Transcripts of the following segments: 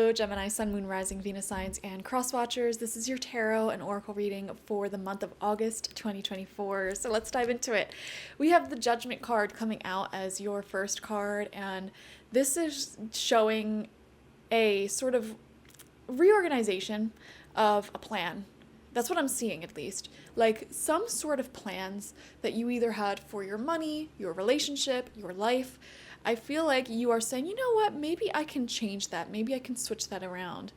Hello, Gemini, Sun, Moon, Rising, Venus signs, and cross watchers. This is your tarot and oracle reading for the month of August 2024. So let's dive into it. We have the Judgment card coming out as your first card, and this is showing a sort of reorganization of a plan. That's what I'm seeing, at least. Like some sort of plans that you either had for your money, your relationship, your life. I feel like you are saying, you know what, maybe I can change that. Maybe I can switch that around.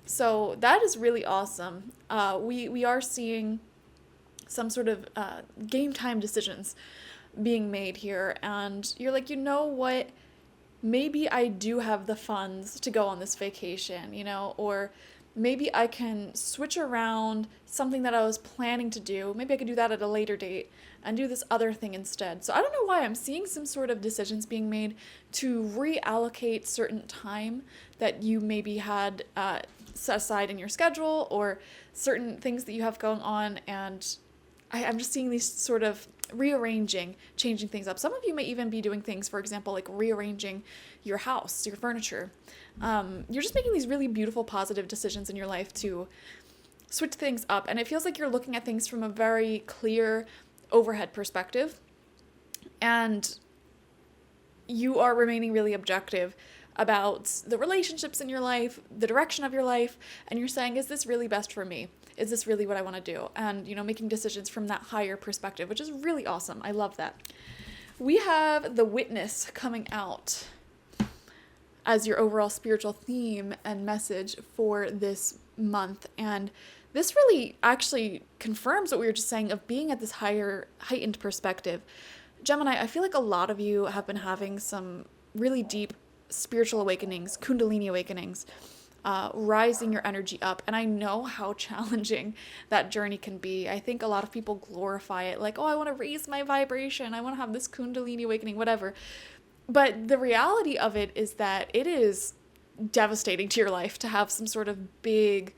So that is really awesome. We are seeing some sort of game time decisions being made here. And you're like, you know what, maybe I do have the funds to go on this vacation, or maybe I can switch around something that I was planning to do. Maybe I could do that at a later date and do this other thing instead. So I don't know why I'm seeing some sort of decisions being made to reallocate certain time that you maybe had set aside in your schedule or certain things that you have going on. And I'm just seeing these sort of rearranging, changing things up. Some of you may even be doing things, for example, like rearranging your house, your furniture. You're just making these really beautiful, positive decisions in your life to switch things up. And it feels like you're looking at things from a very clear overhead perspective. And you are remaining really objective about the relationships in your life, the direction of your life. And you're saying, is this really best for me? Is this really what I want to do? And, making decisions from that higher perspective, which is really awesome. I love that. We have the Witness coming out as your overall spiritual theme and message for this month. And this really actually confirms what we were just saying of being at this higher, heightened perspective. Gemini, I feel like a lot of you have been having some really deep spiritual awakenings, Kundalini awakenings, rising your energy up. And I know how challenging that journey can be. I think a lot of people glorify it like, oh, I want to raise my vibration. I want to have this Kundalini awakening, whatever. But the reality of it is that it is devastating to your life to have some sort of big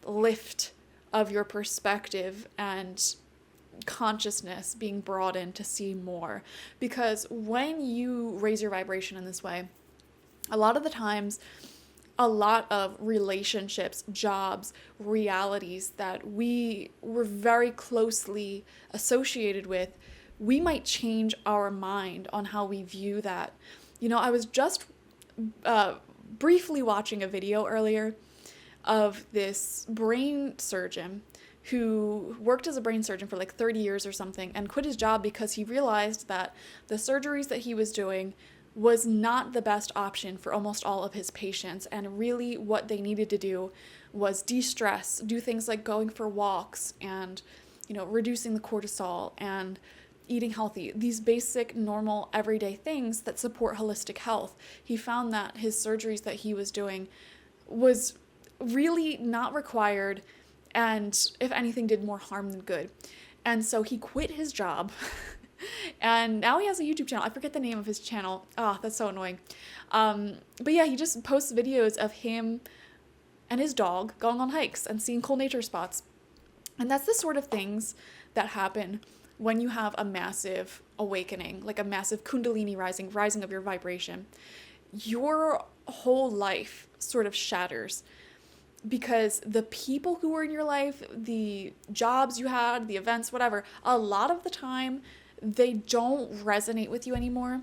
lift of your perspective and consciousness being brought in to see more. Because when you raise your vibration in this way, a lot of the times, a lot of relationships, jobs, realities that we were very closely associated with, we might change our mind on how we view that. I was just briefly watching a video earlier of this brain surgeon who worked as a brain surgeon for like 30 years or something and quit his job because he realized that the surgeries that he was doing was not the best option for almost all of his patients. And really what they needed to do was de-stress, do things like going for walks and, reducing the cortisol and eating healthy, these basic, normal, everyday things that support holistic health. He found that his surgeries that he was doing was really not required and, if anything, did more harm than good. And so he quit his job and now he has a YouTube channel. I forget the name of his channel. Oh, that's so annoying. But yeah, he just posts videos of him and his dog going on hikes and seeing cool nature spots. And that's the sort of things that happen when you have a massive awakening, like a massive Kundalini rising of your vibration. Your whole life sort of shatters because the people who were in your life, the jobs you had, the events, whatever, a lot of the time, they don't resonate with you anymore.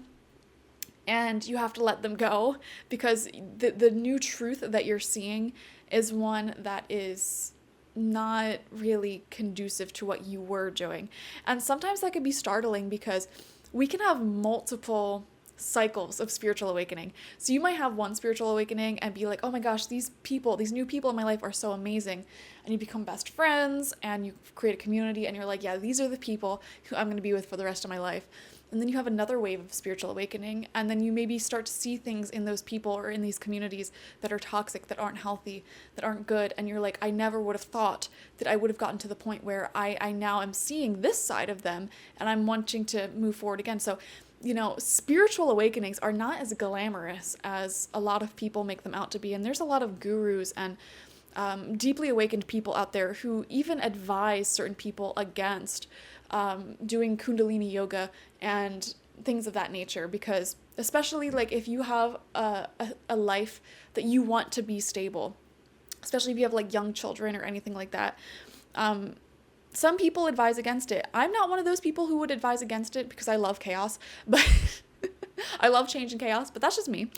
And you have to let them go because the new truth that you're seeing is one that is not really conducive to what you were doing. And sometimes that can be startling because we can have multiple cycles of spiritual awakening. So you might have one spiritual awakening and be like, oh my gosh, these new people in my life are so amazing. And you become best friends and you create a community and you're like, yeah, these are the people who I'm going to be with for the rest of my life. And then you have another wave of spiritual awakening, and then you maybe start to see things in those people or in these communities that are toxic, that aren't healthy, that aren't good. And you're like, I never would have thought that I would have gotten to the point where I now am seeing this side of them and I'm wanting to move forward again. So, spiritual awakenings are not as glamorous as a lot of people make them out to be. And there's a lot of gurus and deeply awakened people out there who even advise certain people against doing Kundalini yoga and things of that nature, because especially like if you have a life that you want to be stable, especially if you have like young children or anything like that. Some people advise against it. I'm not one of those people who would advise against it because I love chaos, but I love change and chaos, but that's just me.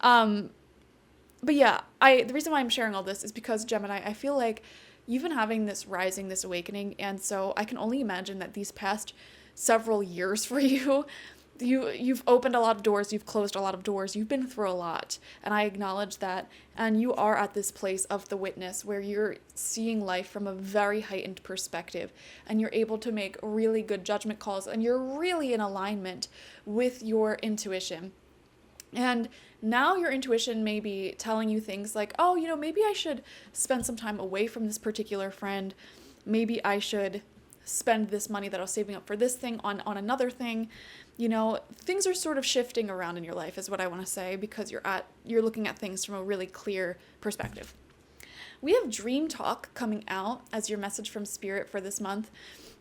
But yeah, the reason why I'm sharing all this is because Gemini, I feel like you've been having this rising, this awakening, and so I can only imagine that these past several years for you've opened a lot of doors, you've closed a lot of doors, you've been through a lot, and I acknowledge that. And you are at this place of the witness where you're seeing life from a very heightened perspective, and you're able to make really good judgment calls, and you're really in alignment with your intuition. And now your intuition may be telling you things like, oh, maybe I should spend some time away from this particular friend. Maybe I should spend this money that I was saving up for this thing on another thing. Things are sort of shifting around in your life is what I want to say, because you're looking at things from a really clear perspective. We have Dream Talk coming out as your message from Spirit for this month.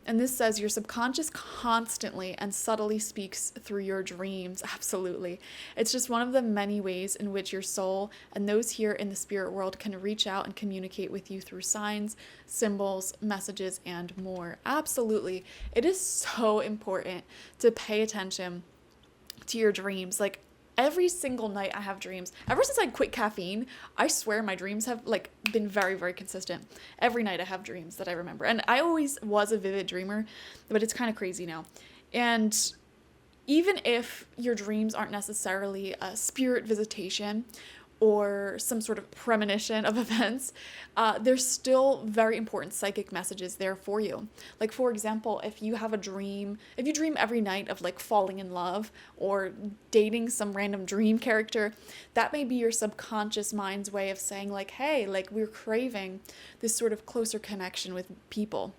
And this says your subconscious constantly and subtly speaks through your dreams. Absolutely. It's just one of the many ways in which your soul and those here in the spirit world can reach out and communicate with you through signs, symbols, messages, and more. Absolutely. It is so important to pay attention to your dreams. Like, every single night I have dreams. Ever since I quit caffeine, I swear my dreams have like been very, very consistent. Every night I have dreams that I remember. And I always was a vivid dreamer, but it's kind of crazy now. And even if your dreams aren't necessarily a spirit visitation or some sort of premonition of events, there's still very important psychic messages there for you. Like, for example, if you dream every night of like falling in love or dating some random dream character, that may be your subconscious mind's way of saying like, hey, like we're craving this sort of closer connection with people.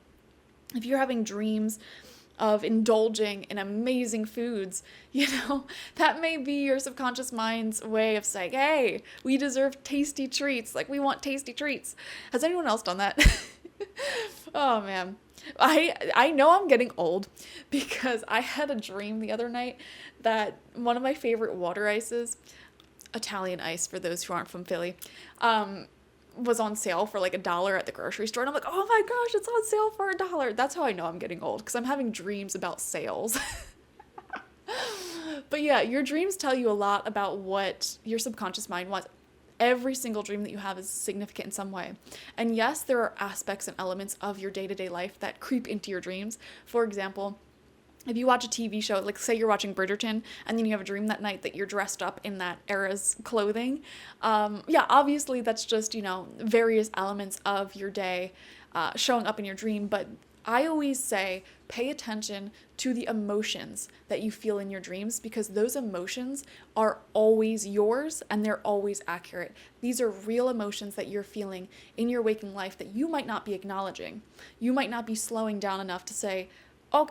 If you're having dreams of indulging in amazing foods, that may be your subconscious mind's way of saying, hey, we deserve tasty treats. Like, we want tasty treats. Has anyone else done that? Oh man. I know I'm getting old because I had a dream the other night that one of my favorite water ices, Italian ice for those who aren't from Philly, was on sale for like $1 at the grocery store. And I'm like, oh my gosh, it's on sale for $1. That's how I know I'm getting old, because I'm having dreams about sales. But yeah, your dreams tell you a lot about what your subconscious mind wants. Every single dream that you have is significant in some way. And yes, there are aspects and elements of your day-to-day life that creep into your dreams. For example, if you watch a TV show, like say you're watching Bridgerton, and then you have a dream that night that you're dressed up in that era's clothing, obviously that's just, various elements of your day showing up in your dream. But I always say pay attention to the emotions that you feel in your dreams, because those emotions are always yours and they're always accurate. These are real emotions that you're feeling in your waking life that you might not be acknowledging. You might not be slowing down enough to say,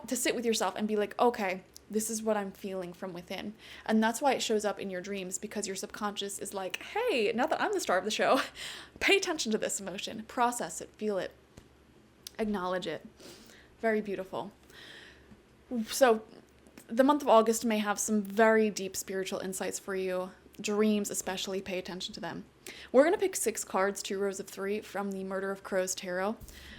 to sit with yourself and be like, okay, this is what I'm feeling from within. And that's why it shows up in your dreams, because your subconscious is like, hey, now that I'm the star of the show, pay attention to this emotion, process it, feel it, acknowledge it. Very beautiful. So the month of August may have some very deep spiritual insights for you. Dreams especially, pay attention to them. We're going to pick 6 cards, 2 rows of 3 from the Murder of Crows Tarot.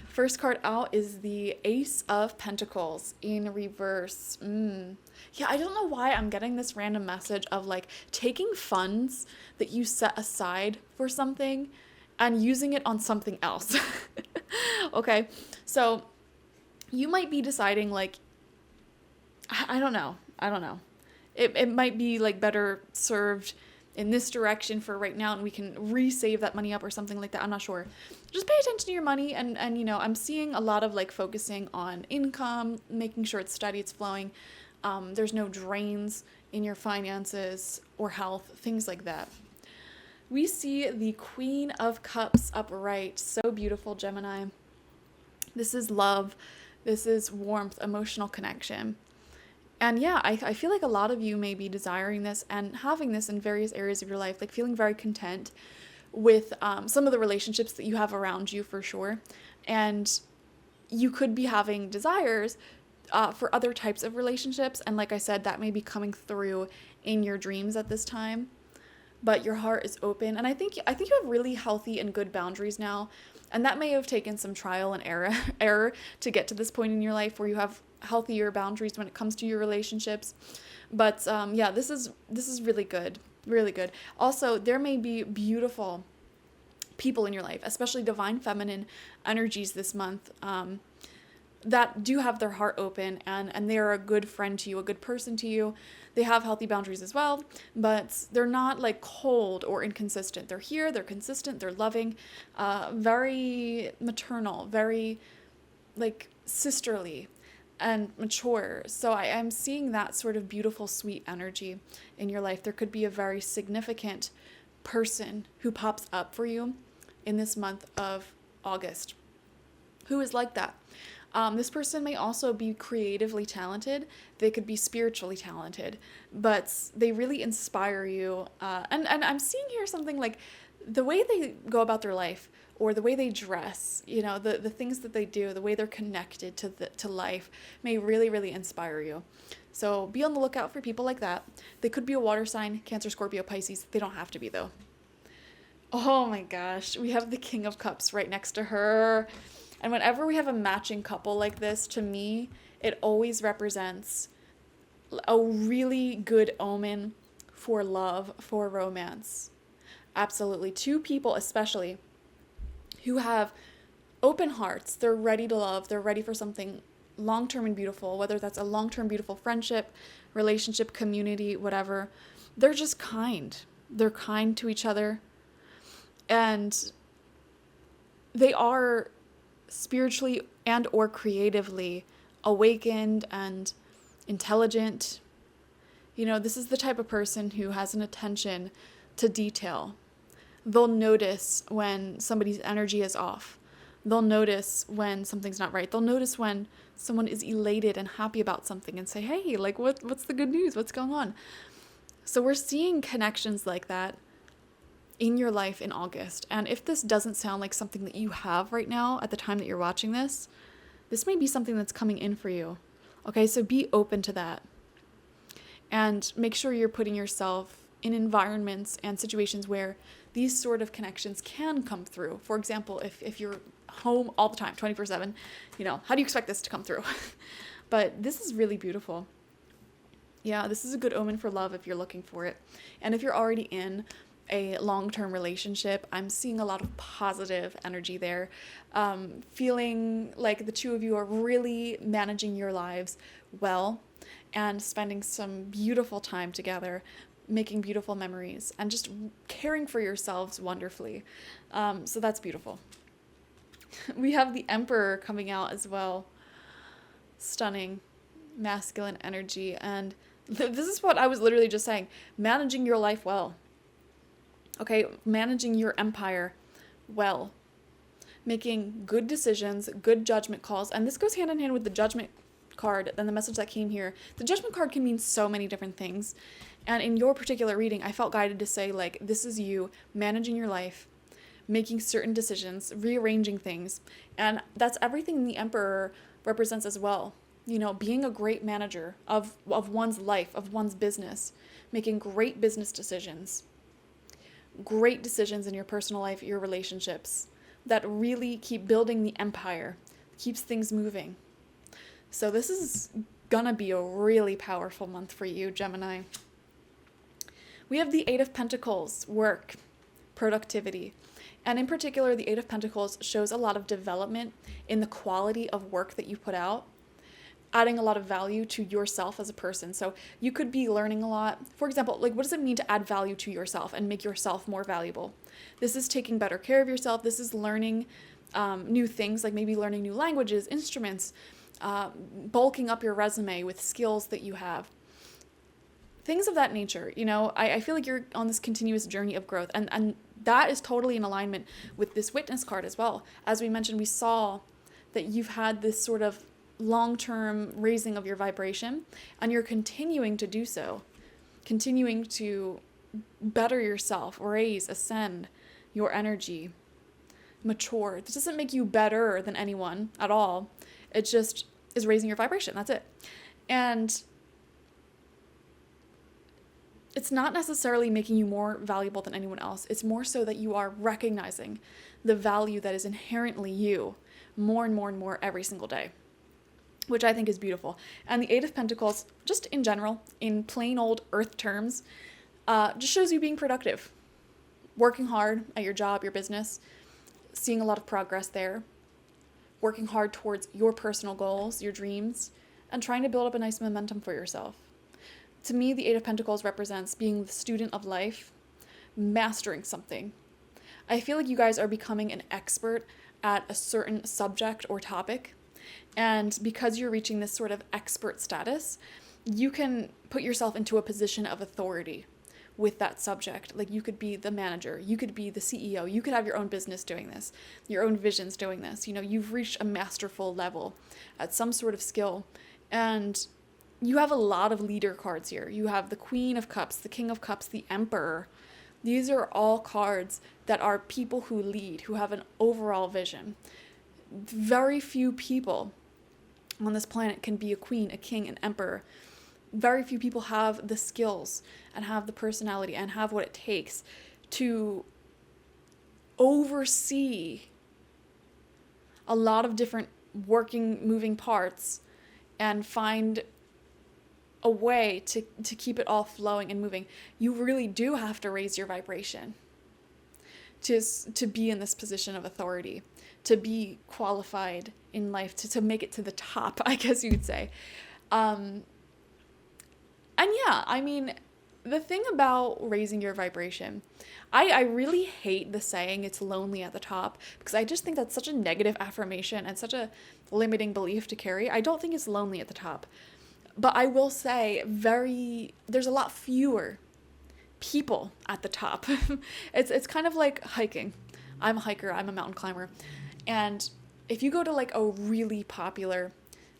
First card out is the Ace of Pentacles in reverse. Yeah, I don't know why I'm getting this random message of like taking funds that you set aside for something and using it on something else. Okay, so you might be deciding like, I don't know. It might be like better served in this direction for right now, and we can resave that money up or something like that. I'm not sure. Just pay attention to your money, and I'm seeing a lot of like focusing on income, making sure it's steady, it's flowing. There's no drains in your finances or health, things like that. We see the Queen of Cups upright. So beautiful, Gemini. This is love. This is warmth, emotional connection. And yeah, I feel like a lot of you may be desiring this and having this in various areas of your life, like feeling very content with some of the relationships that you have around you for sure. And you could be having desires for other types of relationships. And like I said, that may be coming through in your dreams at this time, but your heart is open. And I think you have really healthy and good boundaries now. And that may have taken some trial and error to get to this point in your life where you have healthier boundaries when it comes to your relationships. But yeah, this is really good, really good. Also, there may be beautiful people in your life, especially divine feminine energies this month, that do have their heart open, and they're a good friend to you, a good person to you. They have healthy boundaries as well, but they're not like cold or inconsistent. They're here, they're consistent, they're loving, very maternal, very like sisterly and mature. So I'm seeing that sort of beautiful, sweet energy in your life. There could be a very significant person who pops up for you in this month of August who is like that. This person may also be creatively talented. They could be spiritually talented, but they really inspire you. And I'm seeing here something like the way they go about their life, or the way they dress, you know, the things that they do, the way they're connected to life may really, really inspire you. So be on the lookout for people like that. They could be a water sign, Cancer, Scorpio, Pisces. They don't have to be, though. Oh my gosh, we have the King of Cups right next to her. And whenever we have a matching couple like this, to me, it always represents a really good omen for love, for romance. Absolutely. Two people especially who have open hearts. They're ready to love. They're ready for something long-term and beautiful, whether that's a long-term beautiful friendship, relationship, community, whatever. They're just kind. They're kind to each other. And they are spiritually and or creatively awakened and intelligent. You know, this is the type of person who has an attention to detail. They'll notice when somebody's energy is off. They'll notice when something's not right. They'll notice when someone is elated and happy about something and say, hey, like what's the good news? What's going on? So we're seeing connections like that in your life in August. And if this doesn't sound like something that you have right now at the time that you're watching this, this may be something that's coming in for you. Okay, so be open to that. And make sure you're putting yourself in environments and situations where these sort of connections can come through. For example, if you're home all the time, 24/7, you know, how do you expect this to come through? But this is really beautiful. Yeah, this is a good omen for love if you're looking for it. And if you're already in a long-term relationship, I'm seeing a lot of positive energy there. Feeling like the two of you are really managing your lives well and spending some beautiful time together, making beautiful memories, and just caring for yourselves wonderfully. So that's beautiful. We have the Emperor coming out as well. Stunning, masculine energy. And this is what I was literally just saying. Managing your life well. Okay, managing your empire well. Making good decisions, good judgment calls. And this goes hand in hand with the Judgment card and the message that came here. The Judgment card can mean so many different things. And in your particular reading, I felt guided to say, like, this is you managing your life, making certain decisions, rearranging things. And that's everything the Emperor represents as well. You know, being a great manager of one's life, of one's business, making great business decisions, great decisions in your personal life, your relationships that really keep building the empire, keeps things moving. So this is gonna be a really powerful month for you, Gemini. We have the Eight of Pentacles, work, productivity. And in particular, the Eight of Pentacles shows a lot of development in the quality of work that you put out, adding a lot of value to yourself as a person. So you could be learning a lot. For example, like, what does it mean to add value to yourself and make yourself more valuable? This is taking better care of yourself. This is learning new things, like maybe learning new languages, instruments, bulking up your resume with skills that you have. Things of that nature. You know, I feel like you're on this continuous journey of growth. And that is totally in alignment with this Witness card as well. As we mentioned, we saw that you've had this sort of long-term raising of your vibration, and you're continuing to do so, continuing to better yourself, raise, ascend your energy, mature. This doesn't make you better than anyone at all. It is raising your vibration. That's it. And it's not necessarily making you more valuable than anyone else. It's more so that you are recognizing the value that is inherently you more and more and more every single day, which I think is beautiful. And the Eight of Pentacles, just in general, in plain old earth terms, just shows you being productive, working hard at your job, your business, seeing a lot of progress there, working hard towards your personal goals, your dreams, and trying to build up a nice momentum for yourself. To me, the Eight of Pentacles represents being the student of life, mastering something. I feel like you guys are becoming an expert at a certain subject or topic. And because you're reaching this sort of expert status, you can put yourself into a position of authority with that subject. Like you could be the manager, you could be the CEO, you could have your own business doing this, your own visions doing this. You know, you've reached a masterful level at some sort of skill. And you have a lot of leader cards here. You have the Queen of Cups, the King of Cups, the Emperor. These are all cards that are people who lead, who have an overall vision. Very few people on this planet can be a queen, a king, an emperor. Very few people have the skills and have the personality and have what it takes to oversee a lot of different moving parts and find a way to keep it all flowing and moving. You really do have to raise your vibration to be in this position of authority, to be qualified in life, to make it to the top, I guess you could say. And yeah, I mean, the thing about raising your vibration, I really hate the saying it's lonely at the top, because I just think that's such a negative affirmation and such a limiting belief to carry. I don't think it's lonely at the top. But I will say there's a lot fewer people at the top. It's kind of like hiking. I'm a hiker, I'm a mountain climber. And if you go to like a really popular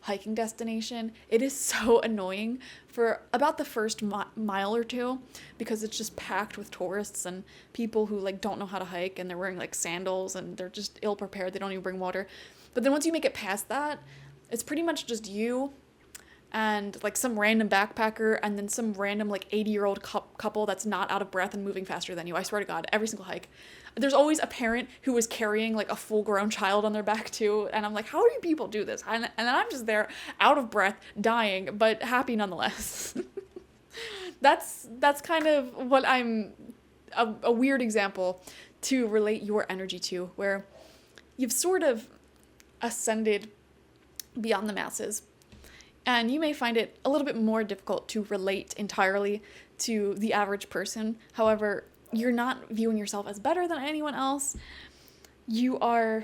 hiking destination, it is so annoying for about the first mile or two, because it's just packed with tourists and people who like don't know how to hike, and they're wearing like sandals and they're just ill prepared. They don't even bring water. But then once you make it past that, it's pretty much just you and like some random backpacker and then some random like 80-year-old couple that's not out of breath and moving faster than you. I swear to God, every single hike. There's always a parent who is carrying like a full-grown child on their back too, and I'm like, how do you people do this? And then I'm just there, out of breath, dying, but happy nonetheless. That's kind of what I'm, a weird example to relate your energy to, where you've sort of ascended beyond the masses. And you may find it a little bit more difficult to relate entirely to the average person. However, you're not viewing yourself as better than anyone else. You are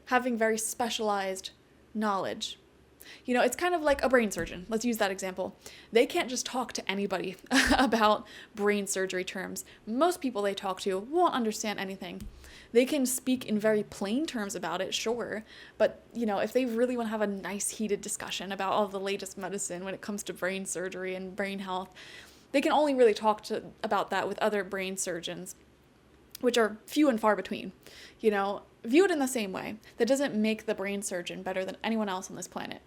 having very specialized knowledge. You know, it's kind of like a brain surgeon. Let's use that example. They can't just talk to anybody about brain surgery terms. Most people they talk to won't understand anything. They can speak in very plain terms about it, sure, but, you know, if they really want to have a nice heated discussion about all the latest medicine when it comes to brain surgery and brain health, they can only really talk about that with other brain surgeons, which are few and far between. You know, viewed in the same way, that doesn't make the brain surgeon better than anyone else on this planet.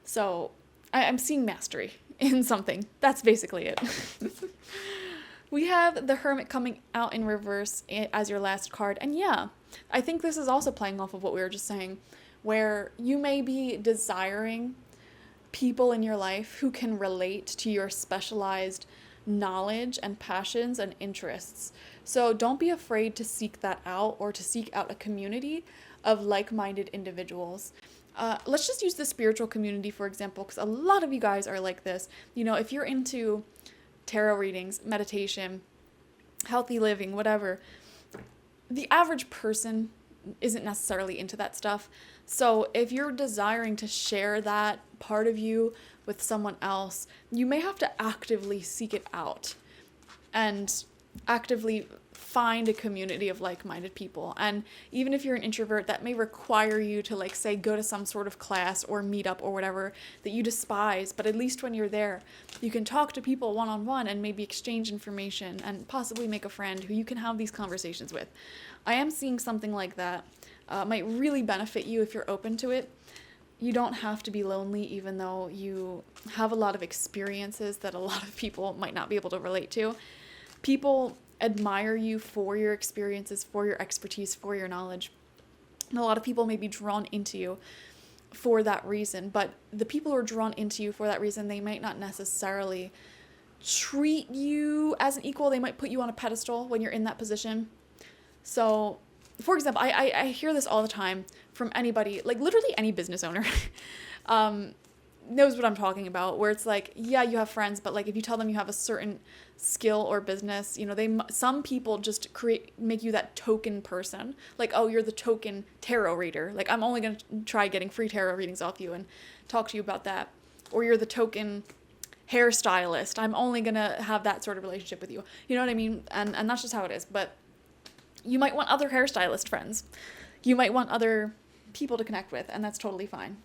So I'm seeing mastery in something. That's basically it. We have the Hermit coming out in reverse as your last card. And yeah, I think this is also playing off of what we were just saying, where you may be desiring people in your life who can relate to your specialized knowledge and passions and interests. So don't be afraid to seek that out, or to seek out a community of like-minded individuals. Let's just use the spiritual community, for example, because a lot of you guys are like this. You know, if you're into tarot readings, meditation, healthy living, whatever, the average person isn't necessarily into that stuff. So if you're desiring to share that part of you with someone else, you may have to actively seek it out and actively find a community of like-minded people. And even if you're an introvert, that may require you to, like, say, go to some sort of class or meetup or whatever that you despise, but at least when you're there, you can talk to people one-on-one and maybe exchange information and possibly make a friend who you can have these conversations with. I am seeing something like that might really benefit you if you're open to it. you don't have to be lonely, even though you have a lot of experiences that a lot of people might not be able to relate to. People admire you for your experiences, for your expertise, for your knowledge. And a lot of people may be drawn into you for that reason, but the people who are drawn into you for that reason, they might not necessarily treat you as an equal. They might put you on a pedestal when you're in that position. So, for example, I hear this all the time from anybody, like literally any business owner knows what I'm talking about, where it's like, yeah, you have friends, but like if you tell them you have a certain skill or business, you know, some people just make you that token person. Like, oh, you're the token tarot reader. Like, I'm only going to try getting free tarot readings off you and talk to you about that. Or you're the token hairstylist. I'm only going to have that sort of relationship with you. You know what I mean? And that's just how it is. But you might want other hairstylist friends. You might want other people to connect with, and that's totally fine.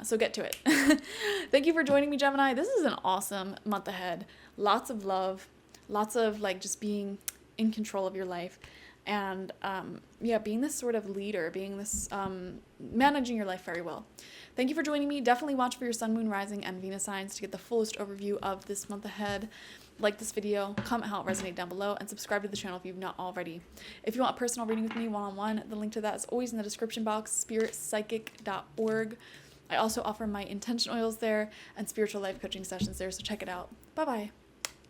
So get to it. Thank you for joining me, Gemini. This is an awesome month ahead. Lots of love, lots of like just being in control of your life, and being this sort of leader, being this managing your life very well. Thank you for joining me. Definitely watch for your sun, moon, rising, and Venus signs to get the fullest overview of this month ahead. Like this video, comment how it resonated down below, and subscribe to the channel if you've not already. If you want a personal reading with me one-on-one, the link to that is always in the description box, spiritpsychic.org. I also offer my intention oils there and spiritual life coaching sessions there, so check it out. Bye-bye.